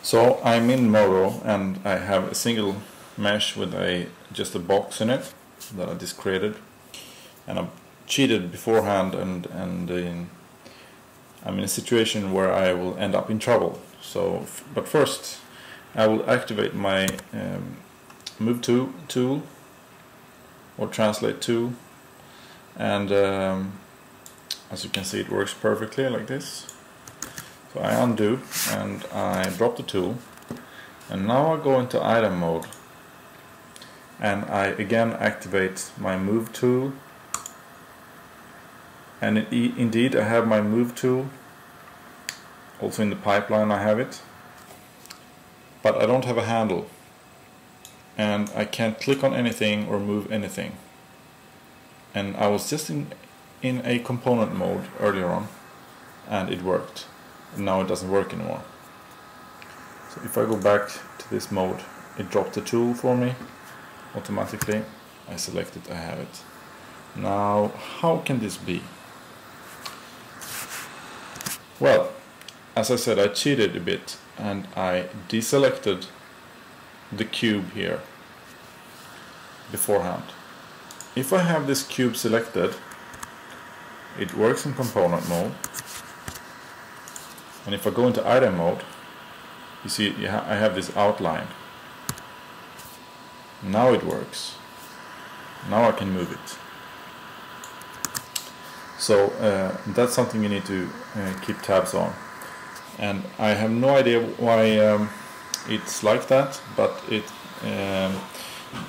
So I'm in Modo and I have a single mesh with just a box in it that I just created, and I've cheated beforehand, and I'm in a situation where I will end up in trouble. So, but first I will activate my move tool or translate tool, and as you can see, it works perfectly like this. So I undo and I drop the tool, and now I go into item mode and I again activate my move tool, and indeed I have my move tool also in the pipeline. I have it, but I don't have a handle and I can't click on anything or move anything, and I was just in a component mode earlier on and it worked. Now it doesn't work anymore. So if I go back to this mode, it dropped the tool for me automatically. I select it, I have it. Now how can this be? Well, as I said, I cheated a bit and I deselected the cube here beforehand. If I have this cube selected, it works in component mode. And if I go into item mode, you see I have this outline. Now it works. Now I can move it. So that's something you need to keep tabs on. And I have no idea why it's like that, but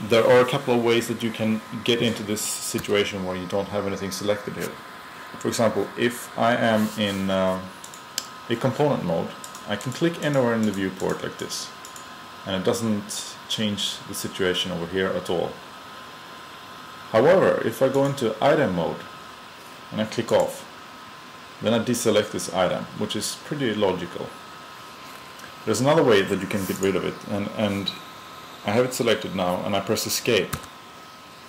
there are a couple of ways that you can get into this situation where you don't have anything selected here. For example, if I am in a component mode, I can click anywhere in the viewport like this, and it doesn't change the situation over here at all. However, if I go into item mode and I click off, then I deselect this item, which is pretty logical. There's another way that you can get rid of it, and I have it selected now, and I press escape,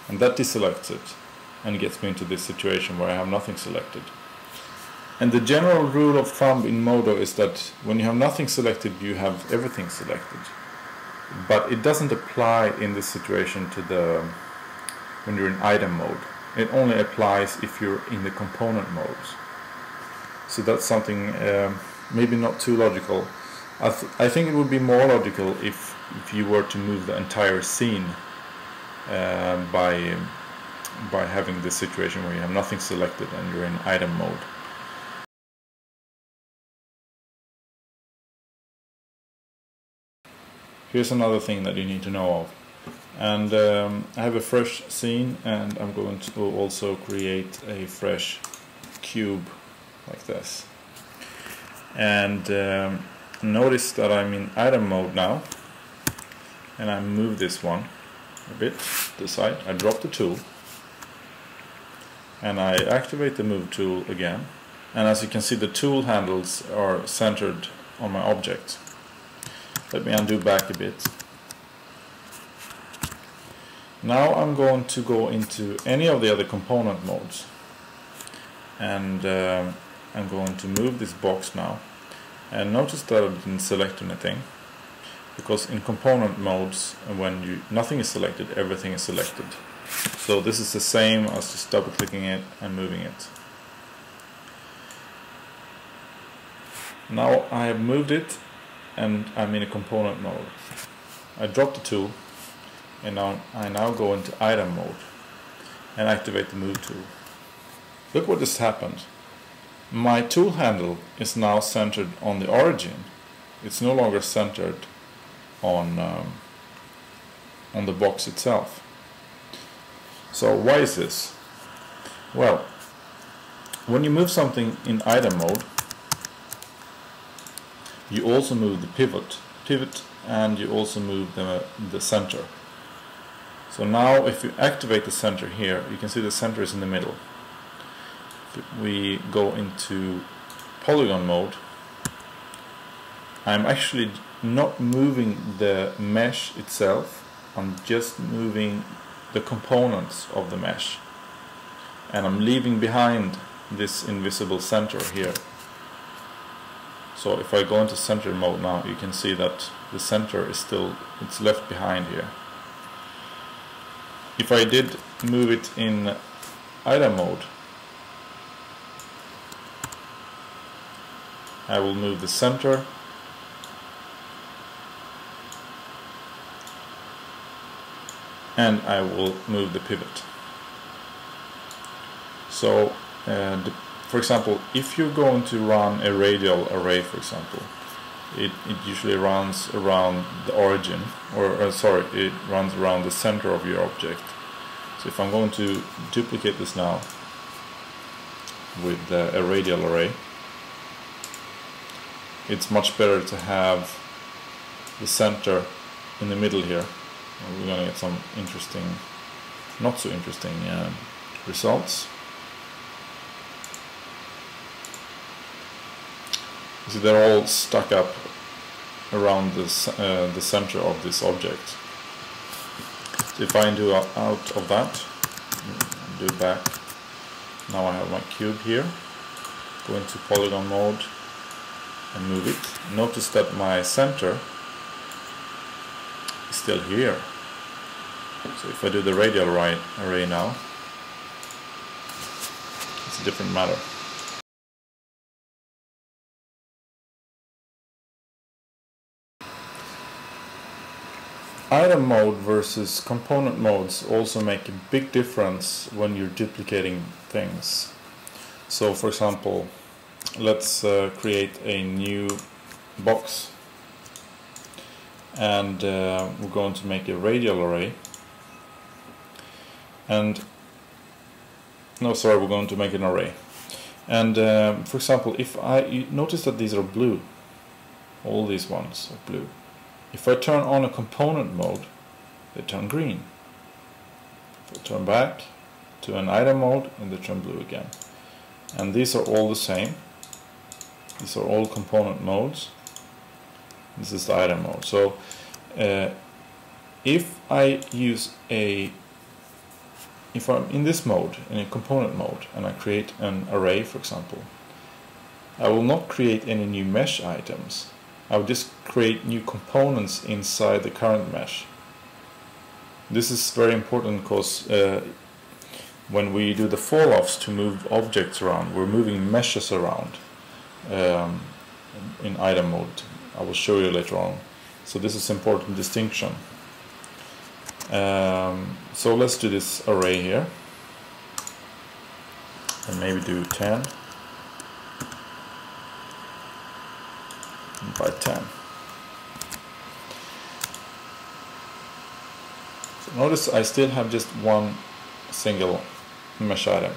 and that deselects it and gets me into this situation where I have nothing selected. And the general rule of thumb in Modo is that when you have nothing selected, you have everything selected. But it doesn't apply in this situation to when you're in item mode. It only applies if you're in the component modes. So that's something maybe not too logical. I think it would be more logical if you were to move the entire scene by having this situation where you have nothing selected and you're in item mode. Here's another thing that you need to know of. And I have a fresh scene, and I'm going to also create a fresh cube like this. And notice that I'm in item mode now, and I move this one a bit to the side. I drop the tool and I activate the move tool again, and as you can see, the tool handles are centered on my object. Let me undo back a bit. Now I'm going to go into any of the other component modes, and I'm going to move this box now, and notice that I didn't select anything, because in component modes, when nothing is selected, everything is selected. So this is the same as just double clicking it and moving it. Now I have moved it and I'm in a component mode. I drop the tool, and I now go into item mode and activate the move tool. Look what just happened. My tool handle is now centered on the origin. It's no longer centered on the box itself. So why is this? Well, when you move something in item mode, you also move the pivot, and you also move the center. So now if you activate the center here, you can see the center is in the middle. If we go into polygon mode, I'm actually not moving the mesh itself, I'm just moving the components of the mesh, and I'm leaving behind this invisible center here. So if I go into center mode now, you can see that the center is still, it's left behind here. If I did move it in item mode, I will move the center and I will move the pivot. So for example, if you're going to run a radial array, for example, it usually runs around the origin, or sorry, it runs around the center of your object. So if I'm going to duplicate this now with a radial array, it's much better to have the center in the middle here. We're going to get some interesting, not so interesting results. You see, they're all stuck up around the center of this object. So if I do out of that, do back, now I have my cube here, go into polygon mode and move it. Notice that my center is still here. So if I do the radial array now, it's a different matter. Item mode versus component modes also make a big difference when you're duplicating things. So for example, let's create a new box, and we're going to make a radial array, and no, sorry, we're going to make an array. And for example, if you notice that these are blue, all these ones are blue. If I turn on a component mode, they turn green. If I turn back to an item mode, and they turn blue again. And these are all the same. These are all component modes. This is the item mode. So if I'm in this mode, in a component mode, and I create an array, for example, I will not create any new mesh items. I will just create new components inside the current mesh. This is very important because when we do the falloffs to move objects around, we're moving meshes around in item mode. I will show you later on. So this is an important distinction. So let's do this array here, and maybe do 10 by 10. So notice I still have just one single mesh item.